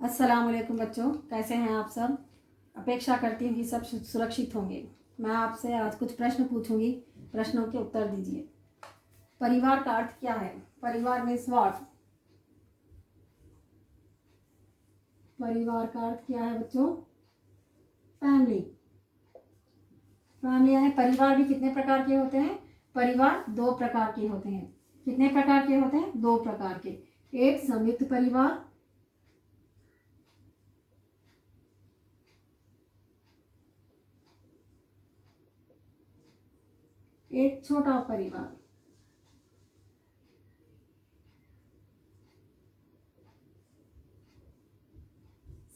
अस्सलाम वालेकुम बच्चों, कैसे हैं आप सब। अपेक्षा करती हूँ कि सब सुरक्षित होंगे। मैं आपसे आज कुछ प्रश्न पूछूंगी, प्रश्नों के उत्तर दीजिए। परिवार का अर्थ क्या है? परिवार मीन्स व्हाट? परिवार का अर्थ क्या है बच्चों? फैमिली। फैमिली यानी परिवार भी कितने प्रकार के होते हैं? परिवार दो प्रकार के होते हैं। कितने प्रकार के होते हैं? दो प्रकार के। एक संयुक्त परिवार, एक छोटा परिवार।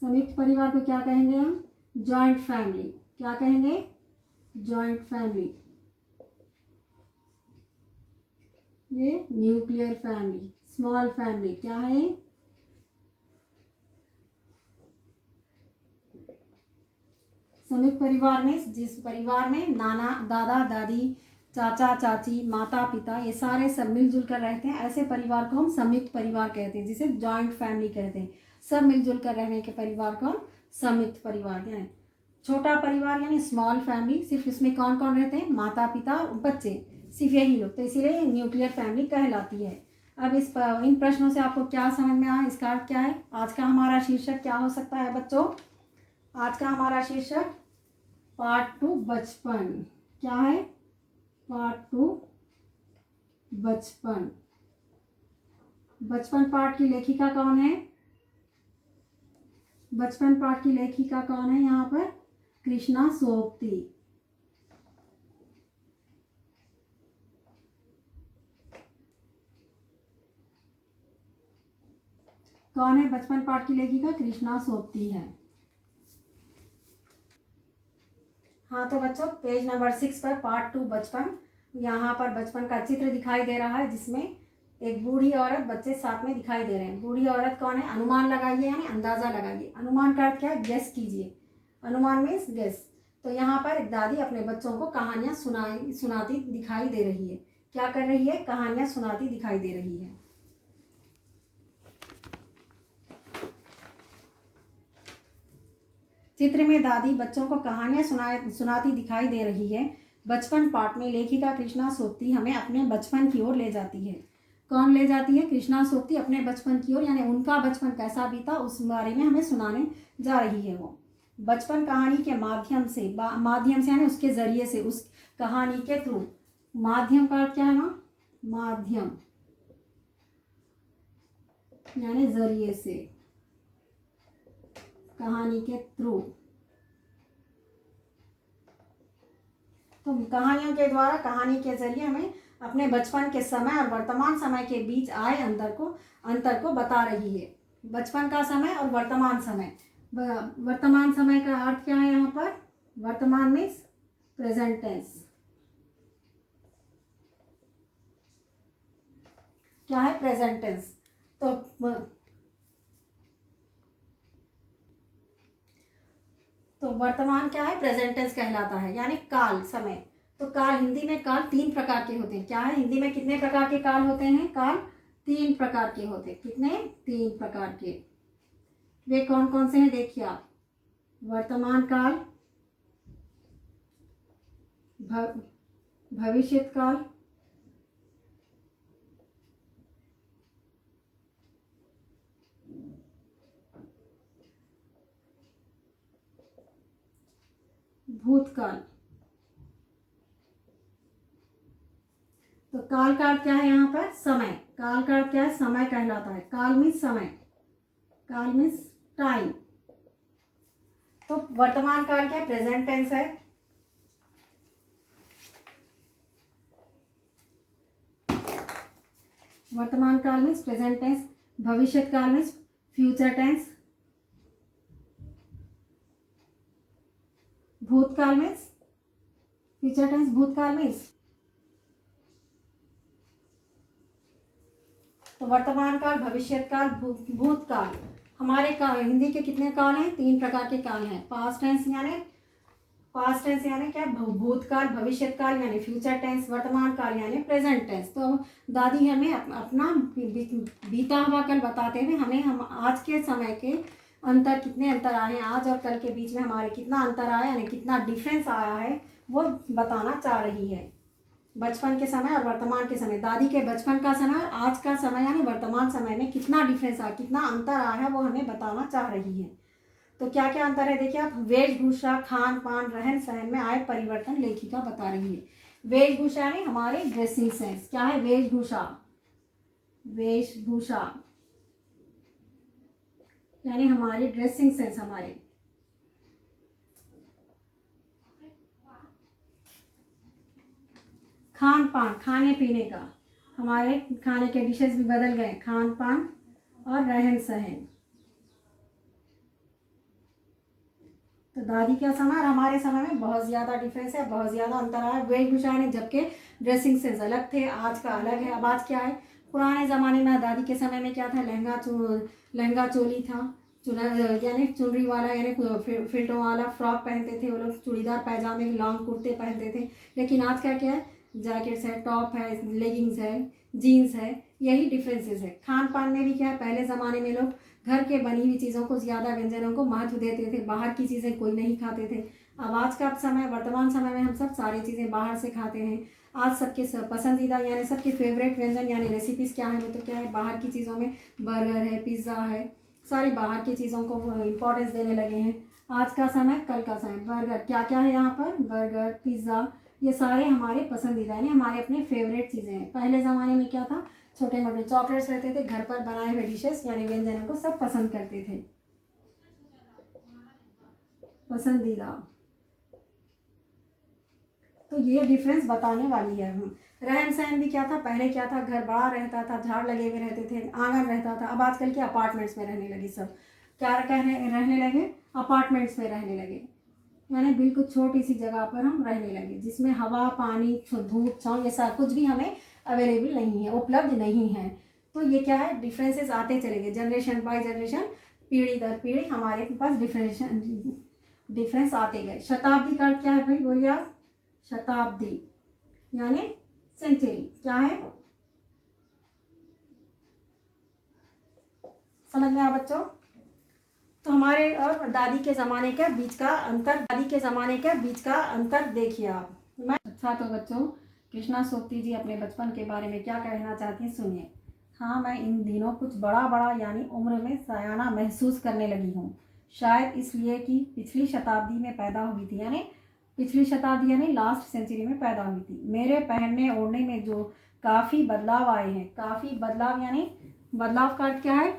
संयुक्त परिवार को क्या कहेंगे हम? Joint family. क्या कहेंगे? Joint family. ये न्यूक्लियर फैमिली, स्मॉल फैमिली क्या है? संयुक्त परिवार में जिस परिवार में नाना दादा दादी, चाचा चाची, माता पिता ये सारे सब मिलजुल कर रहते हैं, ऐसे परिवार को हम संयुक्त परिवार कहते हैं, जिसे जॉइंट फैमिली कहते हैं। सब मिलजुल कर रहने के परिवार को हम संयुक्त परिवार कहते हैं। छोटा परिवार यानी स्मॉल फैमिली, सिर्फ इसमें कौन कौन रहते हैं? माता पिता बच्चे, सिर्फ यही लोग, तो इसीलिए न्यूक्लियर फैमिली कहलाती है। अब इन प्रश्नों से आपको क्या समझ में आया? इसका अर्थ क्या है? आज का हमारा शीर्षक क्या हो सकता है बच्चों? आज का हमारा शीर्षक पार्ट 2 बचपन। क्या है? पार्ट 2 बचपन। बचपन पाठ की लेखिका कौन है? बचपन पाठ की लेखिका कौन है यहाँ पर? कृष्णा सोबती। कौन है बचपन पाठ की लेखिका? कृष्णा सोबती है। हाँ तो बच्चों, पेज नंबर 6 पर पार्ट 2 बचपन, यहाँ पर बचपन का चित्र दिखाई दे रहा है, जिसमें एक बूढ़ी औरत, बच्चे साथ में दिखाई दे रहे हैं। बूढ़ी औरत कौन है? अनुमान लगाइए यानी अंदाजा लगाइए। अनुमान का अर्थ क्या है? गेस कीजिए। अनुमान मीन्स गेस। तो यहाँ पर एक दादी अपने बच्चों को कहानियाँ सुनाती दिखाई दे रही है। क्या कर रही है? कहानियाँ सुनाती दिखाई दे रही है। चित्र में दादी बच्चों को कहानियां सुनाती दिखाई दे रही है। बचपन पाठ में लेखिका कृष्णा सोबती हमें अपने बचपन की ओर ले जाती है। कौन ले जाती है? कृष्णा सोबती अपने बचपन की ओर, यानी उनका बचपन कैसा बीता उस बारे में हमें सुनाने जा रही है। वो बचपन कहानी के माध्यम से यानी उसके जरिए से, उस कहानी के थ्रू। माध्यम का क्या है ना? माध्यम यानी जरिए से, कहानी के थ्रू। तो कहानियों के द्वारा, कहानी के जरिए हमें अपने बचपन के समय और वर्तमान समय के बीच आए अंतर को बता रही है। बचपन का समय और वर्तमान समय। वर्तमान समय का अर्थ क्या है यहाँ पर? वर्तमान मीन्स प्रेजेंट टेंस। क्या है? Present tense. तो वर्तमान क्या है? प्रेजेंट टेंस कहलाता है, यानी काल, समय। तो काल, हिंदी में काल 3 प्रकार के होते हैं। क्या है? हिंदी में कितने प्रकार के काल होते हैं? काल 3 प्रकार के होते हैं। कितने? 3 प्रकार के। वे कौन कौन से हैं देखिए आप। वर्तमान काल, भविष्य काल, भूतकाल। तो काल का अर्थ क्या है यहाँ पर? समय। काल का अर्थ क्या है? समय कहलाता है। काल मीन्स समय, काल मीन्स टाइम। तो वर्तमान काल क्या? प्रेजेंट टेंस है। वर्तमान काल मीन्स प्रेजेंट टेंस। भविष्य काल मीन्स फ्यूचर टेंस। भूतकाल मीन्स फ्यूचर टेंस। भूतकाल मीन्स, तो वर्तमान काल, भविष्य काल, भूतकाल। हमारे काल, हिंदी के कितने काल हैं? 3 प्रकार के काल हैं। पास्ट टेंस यानी क्या? भूतकाल, भविष्य काल यानी फ्यूचर टेंस, वर्तमान काल यानी प्रेजेंट टेंस। तो दादी हमें अपना बीता हुआ कल बताते हुए हम आज के समय के अंतर, कितने अंतर आए हैं आज और कल के बीच में, हमारे कितना अंतर आया यानी कितना डिफरेंस आया है, वो बताना चाह रही है। बचपन के समय और वर्तमान के समय, दादी के बचपन का समय और आज का समय यानी वर्तमान समय में कितना डिफरेंस आया, कितना अंतर आया है, वो हमें बताना चाह रही है। तो क्या क्या अंतर है देखिए आप। वेशभूषा, खान पान, रहन सहन में आए परिवर्तन लेखिका बता रही है। वेशभूषा यानी हमारे ड्रेसिंग सेंस। क्या है वेशभूषा? वेशभूषा यानी हमारी ड्रेसिंग सेंस, हमारे खान पान, खाने पीने का, हमारे खाने के डिशेस भी बदल गए, खान पान और रहन सहन। तो दादी का समय और हमारे समय में बहुत ज़्यादा डिफरेंस है, बहुत ज़्यादा अंतर आया। वेशभूषा ने, जबकि ड्रेसिंग सेंस अलग थे, आज का अलग है। अब आज क्या है, पुराने ज़माने में दादी के समय में क्या था, लहंगा चोली था, यानी चुनरी वाला यानी फिल्टों वाला फ्रॉक पहनते थे वो लोग, चूड़ीदार पैजामे, लॉन्ग कुर्ते पहनते थे। लेकिन आज का क्या है, जैकेट्स है, टॉप है, लेगिंग्स है, जीन्स है, यही डिफरेंसेस है। खान पान में भी क्या है, पहले ज़माने में लोग घर के बनी हुई चीज़ों को ज़्यादा, व्यंजनों को महत्व देते थे, बाहर की चीज़ें कोई नहीं खाते थे। अब आज का समय, वर्तमान समय में हम सब सारी चीज़ें बाहर से खाते हैं। आज सबके पसंदीदा यानी सबके फेवरेट व्यंजन यानी रेसिपीज़ क्या है, वो तो क्या है, बाहर की चीज़ों में बर्गर है, पिज़्ज़ा है, सारी बाहर की चीज़ों को इम्पोर्टेंस देने लगे हैं। आज का समय, कल का समय, बर्गर, क्या क्या है यहाँ पर, बर्गर, पिज़्ज़ा, ये सारे हमारे पसंदीदा यानी हमारे अपने फेवरेट चीज़ें हैं। पहले ज़माने में क्या था, छोटे मोटे चॉकलेट्स रहते थे, घर पर बनाए हुए डिशेस यानी व्यंजनों को सब पसंद करते थे, पसंदीदा। तो ये डिफरेंस बताने वाली है। रहन सहन भी क्या था, पहले क्या था, घर बड़ा रहता था, झाड़ लगे हुए रहते थे, आंगन रहता था। अब आजकल के अपार्टमेंट्स में रहने लगे सब, क्या रहने लगे, अपार्टमेंट्स में रहने लगे, यानी बिल्कुल छोटी सी जगह पर हम रहने लगे, जिसमें हवा, पानी, धूप, छाँव, ये सब कुछ भी हमें अवेलेबल नहीं है, उपलब्ध नहीं है। तो ये क्या है, डिफरेंसेस आते चले गए, जनरेशन बाय जनरेशन, पीढ़ी दर पीढ़ी हमारे पास डिफरेंस आते गए। शताब्दी का क्या है भाई, बोलिए आप। शताब्दी यानी सेंचुरी, क्या है, समझ में आया बच्चों। तो हमारे और दादी के ज़माने के बीच का अंतर, दादी के ज़माने के बीच का अंतर देखिए आप। अच्छा, तो बच्चों कृष्णा सोपती जी अपने बचपन के बारे में क्या कहना चाहती हैं, सुनिए। हाँ, मैं इन दिनों कुछ बड़ा बड़ा यानी उम्र में सयाना महसूस करने लगी हूँ, शायद इसलिए कि पिछली शताब्दी में पैदा हुई थी, यानी पिछली शताब्दी यानी लास्ट सेंचुरी में पैदा हुई थी। मेरे पहनने ओढ़ने में जो काफ़ी बदलाव आए हैं, काफ़ी बदलाव यानी बदलाव का अर्थ क्या है,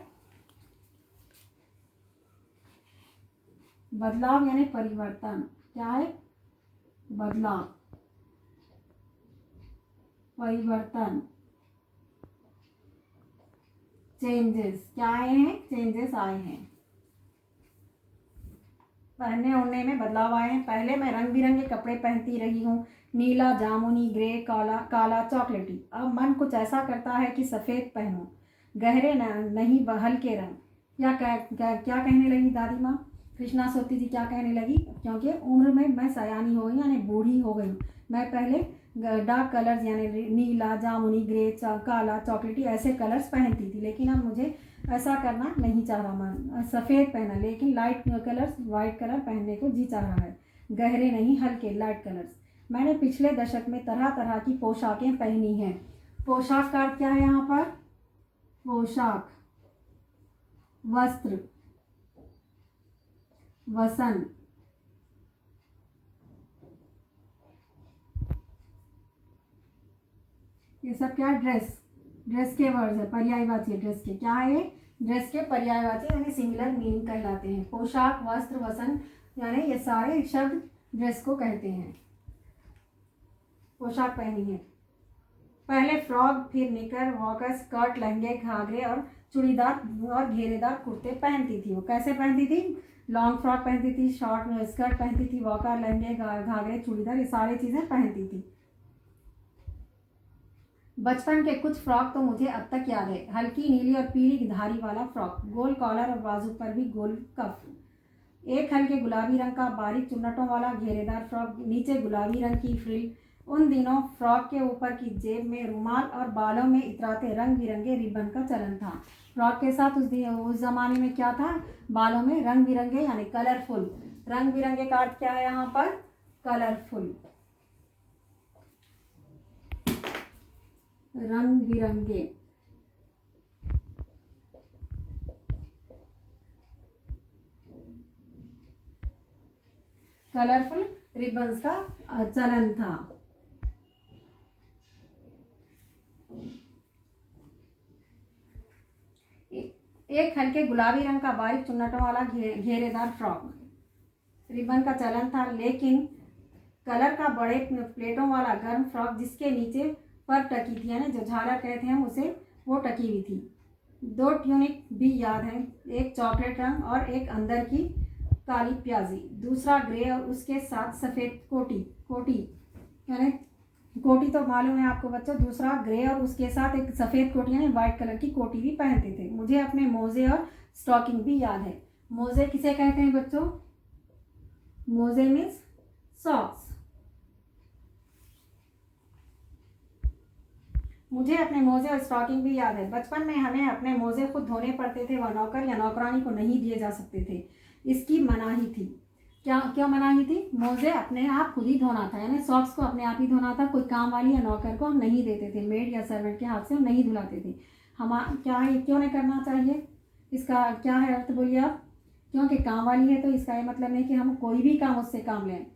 बदलाव यानी परिवर्तन, क्या है, बदलाव, परिवर्तन, चेंजेस, क्या आए हैं, चेंजेस आए हैं, पहनने ओढ़ने में बदलाव आए हैं। पहले मैं रंग बिरंगे कपड़े पहनती रही हूँ, नीला, जामुनी, ग्रे, काला, काला, चॉकलेटी। अब मन कुछ ऐसा करता है कि सफ़ेद पहनूं, गहरे नहीं हल्के रंग। क्या कहने लगी दादी माँ, कृष्णा सोपती जी क्या कहने लगी, क्योंकि उम्र में मैं सयानी हो गई यानी बूढ़ी हो गई। मैं पहले डार्क कलर्स यानी नीला, जामुनी, ग्रे, काला, चॉकलेटी ऐसे कलर्स पहनती थी, लेकिन अब मुझे ऐसा करना नहीं चाह रहा मन, सफ़ेद पहना, लेकिन लाइट कलर्स, वाइट कलर पहनने को जी चाह रहा है, गहरे नहीं हल्के लाइट कलर्स। मैंने पिछले दशक में तरह तरह की पोशाकें पहनी हैं। पोशाक का क्या है यहाँ पर, पोशाक, वस्त्र, वसन, ये सब क्या है, ड्रेस, ड्रेस के वर्ड्स है, पर्यायवाची ड्रेस के, क्या है ये, ड्रेस के पर्यायवाची यानी सिमिलर मीनिंग कहलाते हैं। पोशाक, वस्त्र, वसन यानी ये सारे शब्द ड्रेस को कहते हैं। पोशाक पहनी है, पहले फ्रॉक, फिर निकर, वॉकर, स्कर्ट, लहंगे, घाघरे और चूड़ीदार और घेरेदार कुर्ते पहनती थी। वो कैसे पहनती थी, लॉन्ग फ्रॉक पहनती थी, शॉर्ट स्कर्ट पहनती थी, वॉकर, लहंगे, घाघरे, चूड़ीदार, ये सारी चीज़ें पहनती थी। बचपन के कुछ फ्रॉक तो मुझे अब तक याद है, हल्की नीली और पीली धारी वाला फ्रॉक, गोल कॉलर और बाजू पर भी गोल कफ, एक हल्के गुलाबी रंग का बारीक चुन्नटों वाला घेरेदार फ्रॉक, नीचे गुलाबी रंग की फ्रिल उन दिनों फ्रॉक के ऊपर की जेब में रुमाल और बालों में इतराते रंग बिरंगे रिबन का चलन था। फ्रॉक के साथ उस ज़माने में क्या था, बालों में रंग बिरंगे यानी कलरफुल, रंग बिरंगे का अर्थ क्या है यहाँ पर, कलरफुल, रंग बिरंगे। कलरफुल रिबन्स का चलन था। एक हल्के गुलाबी रंग का बारीक चुन्नटों वाला घेरेदार फ्रॉक रिबन का चलन था, लेकिन कलर का बड़े प्लेटों वाला गर्म फ्रॉक जिसके नीचे पर टकी थी, यानी जो झालर कहते हैं उसे, वो टकी हुई थी। 2 ट्यूनिक भी याद हैं, एक चॉकलेट रंग और एक अंदर की काली प्याजी, दूसरा ग्रे और उसके साथ सफ़ेद कोटी यानी कोटी तो मालूम है आपको बच्चों, दूसरा ग्रे और उसके साथ एक सफ़ेद कोटी यानी वाइट कलर की कोटी भी पहनते थे। मुझे अपने मोजे और स्टॉकिंग भी याद है। मोजे किसे कहते हैं बच्चों, मोजे मीन्स सॉक्स। मुझे अपने मोजे और स्टॉकिंग भी याद है। बचपन में हमें अपने मोजे खुद धोने पड़ते थे, वह नौकर या नौकरानी को नहीं दिए जा सकते थे, इसकी मनाही थी। क्यों मनाही थी, मोजे अपने आप खुद ही धोना था, यानी सॉक्स को अपने आप ही धोना था, कोई काम वाली या नौकर को हम नहीं देते थे, मेड या सर्वेंट के हाथ से हम नहीं धुलाते थे। हम क्या है, क्यों नहीं करना चाहिए, इसका क्या है अर्थ बोलिए आप, क्योंकि काम वाली है तो इसका ये मतलब नहीं कि हम कोई भी काम उससे काम लें।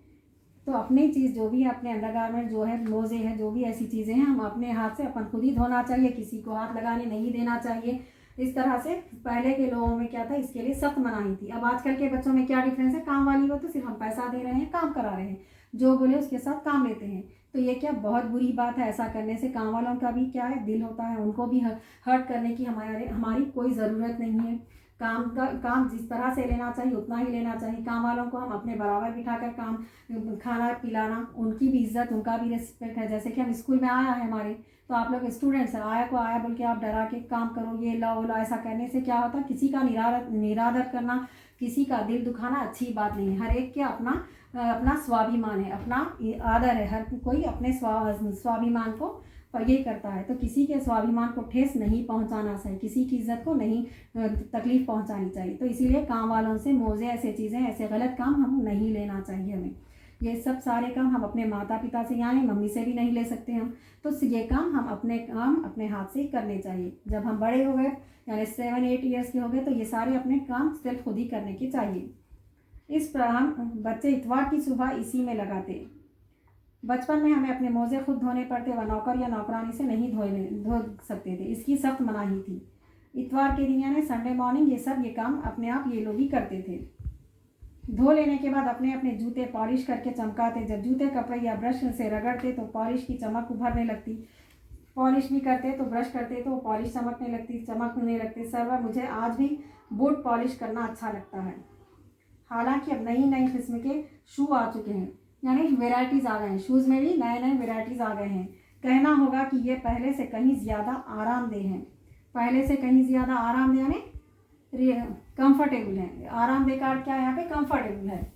तो अपनी चीज़ जो भी है, अपने अंडरगारमेंट जो है, मोजे हैं, जो भी ऐसी चीज़ें हैं, हम अपने हाथ से अपन खुद ही धोना चाहिए, किसी को हाथ लगाने नहीं देना चाहिए। इस तरह से पहले के लोगों में क्या था, इसके लिए सख्त मनाही थी। अब आजकल के बच्चों में क्या डिफरेंस है, काम वाली हो तो सिर्फ हम पैसा दे रहे हैं, काम करा रहे हैं, जो बोले उसके साथ काम लेते हैं। तो ये क्या बहुत बुरी बात है। ऐसा करने से काम वालों का भी क्या है, दिल होता है, उनको भी हर्ट करने की हमारी कोई ज़रूरत नहीं है। काम जिस तरह से लेना चाहिए उतना ही लेना चाहिए। काम वालों को हम अपने बराबर बिठाकर काम, खाना पिलाना, उनकी भी इज्जत, उनका भी रिस्पेक्ट है। जैसे कि हम स्कूल में आया है हमारे, तो आप लोग स्टूडेंट्स हैं, आया को आया बोल के आप डरा के काम करो, ये लाओ ला, ऐसा करने से क्या होता है, किसी का निरादर करना, किसी का दिल दुखाना अच्छी बात नहीं है। हर एक के अपना स्वाभिमान है, अपना आदर है, हर कोई अपने स्वाभिमान को ये करता है। तो किसी के स्वाभिमान को ठेस नहीं पहुंचाना चाहिए, किसी की इज्जत को नहीं तकलीफ पहुंचानी चाहिए। तो इसीलिए काम वालों से मोजे, ऐसे चीज़ें, ऐसे गलत काम हम नहीं लेना चाहिए हमें। ये सब सारे काम हम अपने माता पिता से, यानी मम्मी से भी नहीं ले सकते हम। तो ये काम हम अपने हाथ से ही करने चाहिए। जब हम बड़े हो गए, यानी 7-8 ईयर्स के हो गए, तो ये सारे अपने काम सिर्फ खुद ही करने के चाहिए। इस पर हम बच्चे इतवार की सुबह इसी में लगाते। बचपन में हमें अपने मोजे खुद धोने पड़ते, व नौकर या नौकरानी से नहीं धो सकते थे, इसकी सख्त मनाही थी। इतवार के दिन यानी संडे मॉर्निंग ये काम अपने आप ये लोग ही करते थे। धो लेने के बाद अपने अपने जूते पॉलिश करके चमकाते। जब जूते कपड़े या ब्रश से रगड़ते तो पॉलिश की चमक उभरने लगती। पॉलिश भी करते तो ब्रश करते तो पॉलिश चमकने लगती। सर्वर मुझे आज भी बूट पॉलिश करना अच्छा लगता है। हालांकि अब नई नई किस्म के शू आ चुके हैं, यानी वेराइटीज़ आ गए हैं, शूज़ में भी नए नए वेराइटीज़ आ गए हैं। कहना होगा कि ये पहले से कहीं ज़्यादा आरामदेह हैं, पहले से कहीं ज़्यादा आरामदेह यानी कंफर्टेबल है। आरामदेह का अर्थ क्या है यहाँ पे, कंफर्टेबल है।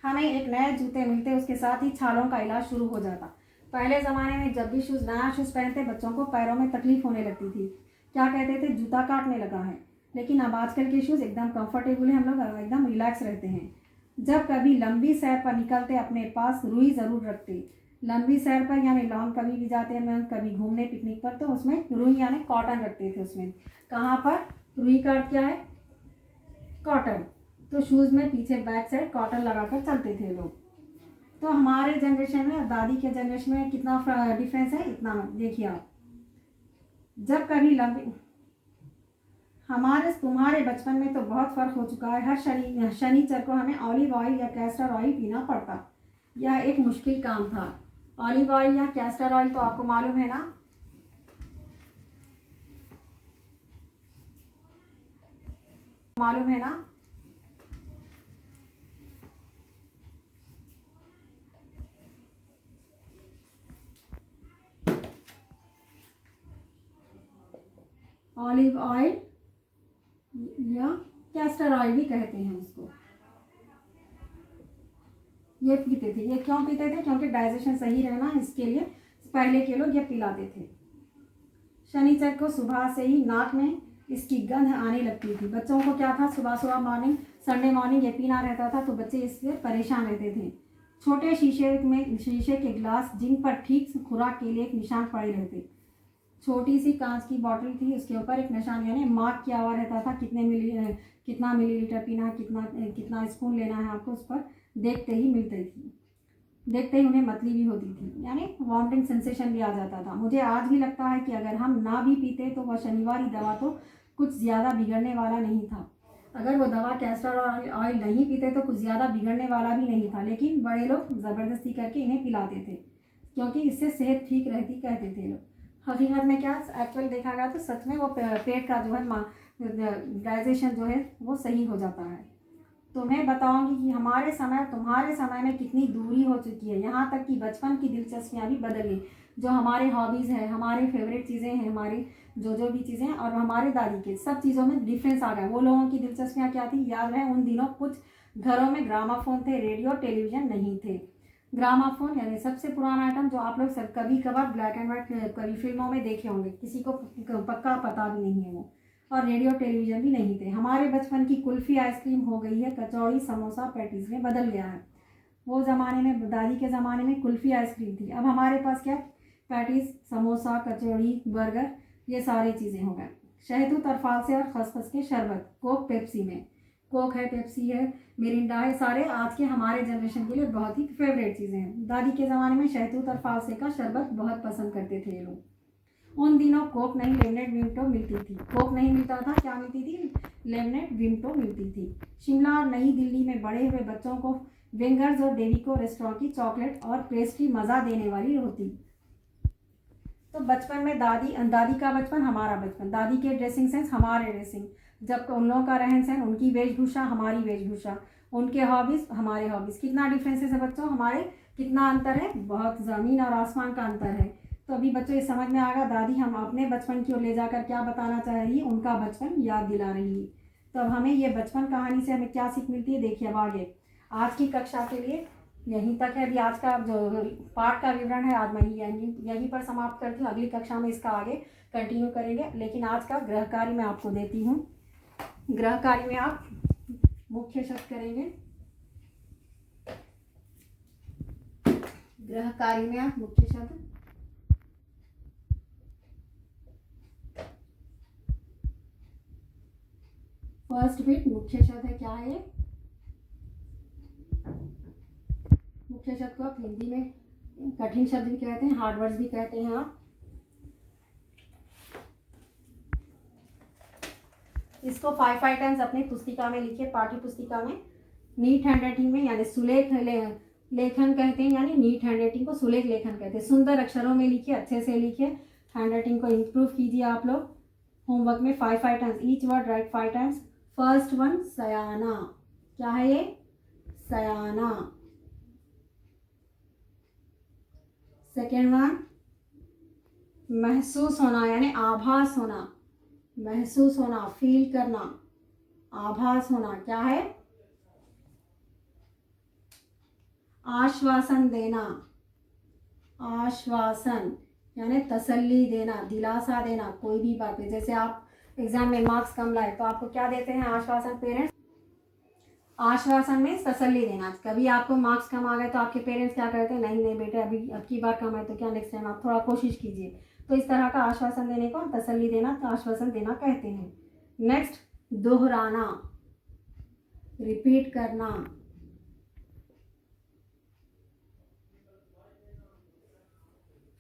हमें एक नए जूते मिलते, उसके साथ ही छालों का इलाज शुरू हो जाता। पहले ज़माने में जब भी नया शूज़ पहनते, बच्चों को पैरों में तकलीफ होने लगती थी, क्या कहते थे, जूता काटने लगा है। लेकिन अब आजकल के शूज़ एकदम कंफर्टेबल है, हम लोग एकदम रिलैक्स रहते हैं। जब कभी लंबी सैर पर निकलते, अपने पास रुई ज़रूर रखते। लंबी सैर पर यानी लॉन्ग कभी भी जाते हैं, कभी घूमने पिकनिक पर, तो उसमें रुई यानी कॉटन रखते थे। उसमें कहाँ पर, रुई का क्या है, कॉटन। तो शूज़ में पीछे बैक साइड कॉटन लगाकर चलते थे लोग। तो हमारे जनरेशन में, दादी के जनरेशन में कितना डिफरेंस है, इतना देखिए आप। जब कभी लंबी, तुम्हारे बचपन में तो बहुत फ़र्क हो चुका है। हर शनिचर को हमें ऑलिव ऑयल या कैस्टर ऑयल पीना पड़ता। यह एक मुश्किल काम था। ऑलिव ऑयल या कैस्टर ऑयल तो आपको मालूम है ना, मालूम है ना। ऑलिव ऑयल या कैस्टर ऑयल भी कहते हैं उसको, ये पीते थे। ये क्यों पीते थे? क्योंकि डाइजेशन सही रहना, इसके लिए पहले के लोग ये पिलाते थे। शनिचर को सुबह से ही नाक में इसकी गंध आने लगती थी। बच्चों को क्या था, सुबह सुबह मॉर्निंग, संडे मॉर्निंग ये पीना रहता था, तो बच्चे इससे परेशान रहते थे। छोटे शीशे के गिलास जिन पर ठीक खुराक के लिए एक निशान पड़े रहते। छोटी सी कांच की बॉटल थी, उसके ऊपर एक निशान यानी मार्क किया हुआ रहता था, कितना मिलीलीटर पीना है, कितना स्पून लेना है आपको, उस पर देखते ही उन्हें मतली भी होती थी, यानी वॉमिटिंग सेंसेशन भी आ जाता था। मुझे आज भी लगता है कि अगर हम ना भी पीते तो वह शनिवारी दवा तो कुछ ज़्यादा बिगड़ने वाला नहीं था। अगर वो दवा कैस्टर ऑयल नहीं पीते तो कुछ ज़्यादा बिगड़ने वाला भी नहीं था, लेकिन बड़े लोग ज़बरदस्ती करके इन्हें पिलाते थे क्योंकि इससे सेहत ठीक रहती, कहते थे लोग। हकीकत में क्या एक्चुअल देखा गया तो सच में वो पेट का जो है डाइजेशन जो है वो सही हो जाता है। तो मैं बताऊंगी कि हमारे समय तुम्हारे समय में कितनी दूरी हो चुकी है, यहाँ तक कि बचपन की दिलचस्पियाँ भी बदल गई। जो हमारे हॉबीज़ हैं, हमारे फेवरेट चीज़ें हैं, हमारी जो भी चीज़ें हैं, और हमारे दादी के सब चीज़ों में डिफरेंस आ गया। वो लोगों की दिलचस्पियाँ क्या थी, याद रहे उन दिनों कुछ घरों में ग्रामाफोन थे, रेडियो टेलीविज़न नहीं थे। ग्रामाफोन यानी सबसे पुराना आइटम जो आप लोग सब कभी कभार ब्लैक एंड वाइट कभी फिल्मों में देखे होंगे, किसी को पक्का पता भी नहीं है वो। और रेडियो टेलीविज़न भी नहीं थे। हमारे बचपन की कुल्फ़ी आइसक्रीम हो गई है कचौड़ी समोसा पैटीज़ में बदल गया है। वो ज़माने में, दादी के ज़माने में कुल्फ़ी आइसक्रीम थी, अब हमारे पास क्या, पैटीज़ समोसा कचौड़ी बर्गर, ये सारी चीज़ें हो गए। शहतूत और फालसे और खसखस के शरबत, कोक पेप्सी में, कोक है, पेप्सी है, मिरिंडा है, सारे आज के हमारे जनरेशन के लिए बहुत ही फेवरेट चीज़ें हैं। दादी के ज़माने में शहतूत और फालसे का शरबत बहुत पसंद करते थे ये लोग। उन दिनों कोक नहीं, लेमनेड विमटो मिलती थी। कोक नहीं मिलता था, क्या मिलती थी, लेमनेड विमटो मिलती थी। शिमला और नई दिल्ली में बड़े हुए बच्चों को वेंगर्स और डेविको रेस्टोरेंट की चॉकलेट और पेस्ट्री मज़ा देने वाली होती। तो बचपन में दादी का बचपन हमारा बचपन, दादी के ड्रेसिंग सेंस हमारे ड्रेसिंग, जब उन लोगों का रहन सहन, उनकी वेशभूषा हमारी वेशभूषा, उनके हॉबीज़ हमारे हॉबीज़, कितना डिफरेंसेस है बच्चों, हमारे कितना अंतर है, बहुत ज़मीन और आसमान का अंतर है। तो अभी बच्चों ये समझ में आएगा, दादी हम अपने बचपन की ओर ले जाकर क्या बताना चाह रही है, उनका बचपन याद दिला रही है। तो अब हमें ये बचपन कहानी से हमें क्या सीख मिलती है, देखिए अब आगे। आज की कक्षा के लिए यहीं तक है। अभी आज का जो पाठ का विवरण है आज मैं यहीं पर समाप्त करती हूँ। अगली कक्षा में इसका आगे कंटिन्यू करेंगे, लेकिन आज का गृह कार्य मैं आपको देती हूँ। गृह कार्य में आप मुख्य शब्द करेंगे, गृह कार्य में आप मुख्य शब्द, फर्स्ट बिट मुख्य शब्द है, क्या है ये, मुख्य शब्द को आप हिंदी में कठिन शब्द भी कहते हैं, हार्ड वर्ड्स भी कहते हैं आप। इसको 5 आइटम्स अपनी पुस्तिका में लिखिए, पाठ्य पुस्तिका में। नीट हैंडराइटिंग में यानी सुलेख लेखन कहते हैं, यानी नीट हैंडराइटिंग को सुलेख लेखन कहते हैं। सुंदर अक्षरों में लिखिए, अच्छे से लिखिए, हैंडराइटिंग को इम्प्रूव कीजिए आप लोग। होमवर्क में 5 items, each word write 5 times. First one सयाना, क्या है ये, सयाना। सेकेंड वन महसूस होना, यानी आभास होना, महसूस होना, फील करना, आभास होना, क्या है, आश्वासन देना, आश्वासन यानी तसल्ली देना, दिलासा देना कोई भी बात पे। जैसे आप एग्जाम में मार्क्स कम लाए तो आपको क्या देते हैं आश्वासन पेरेंट्स, आश्वासन में तसल्ली देना। कभी आपको मार्क्स कम आ गए तो आपके पेरेंट्स क्या करते हैं, नहीं नहीं बेटे अभी अब की बार कम है तो क्या नेक्स्ट टाइम आप थोड़ा कोशिश कीजिए। तो इस तरह का आश्वासन देने को तसल्ली देना, तो आश्वासन देना कहते हैं। नेक्स्ट दोहराना, रिपीट करना।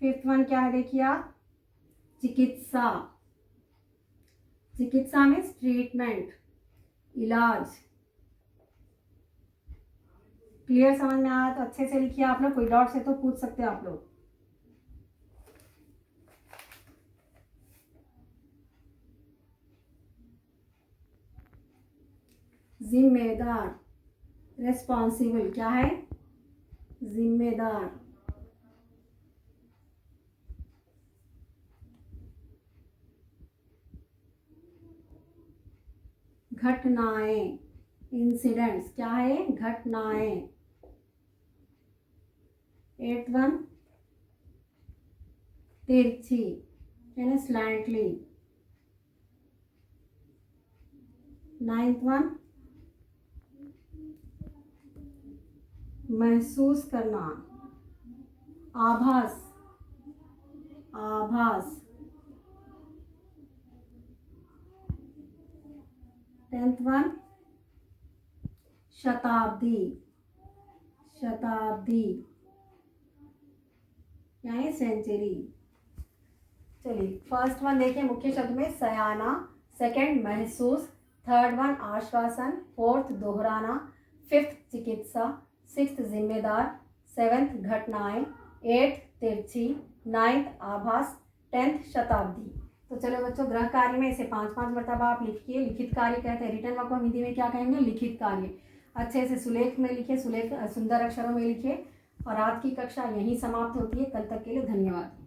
फिफ्थ वन क्या है देखिए आप, चिकित्सा, चिकित्सा मीन्स ट्रीटमेंट, इलाज। क्लियर समझ में आया तो अच्छे से लिखिए आप लोग, कोई डाउट है तो पूछ सकते हो आप लोग। जिम्मेदार, रेस्पॉन्सिबल, क्या है, जिम्मेदार। घटनाएं, इंसिडेंट्स क्या है, घटनाएं। 8th वन तिरछी यानी स्लैंटली। 9th वन महसूस करना, आभास, आभास। 10th वन शताब्दी, शताब्दी यानी सेंचुरी। चलिए फर्स्ट वन देखिए मुख्य शब्द में सयाना, सेकंड महसूस, थर्ड वन आश्वासन, फोर्थ दोहराना, फिफ्थ चिकित्सा, सिक्स्थ जिम्मेदार, सेवेंथ घटनाएं, 8th तिरछी, 9th आभास, 10th शताब्दी। तो चलो बच्चों ग्रह कार्य में इसे 5-5 मरतबा आप लिखिए। लिखित कार्य कहते हैं, रिटर्न वर्क को हिंदी में क्या कहेंगे, लिखित कार्य। अच्छे से सुलेख में लिखिए, सुलेख सुंदर अक्षरों में लिखिए। और आज की कक्षा यहीं समाप्त होती है। कल तक के लिए धन्यवाद।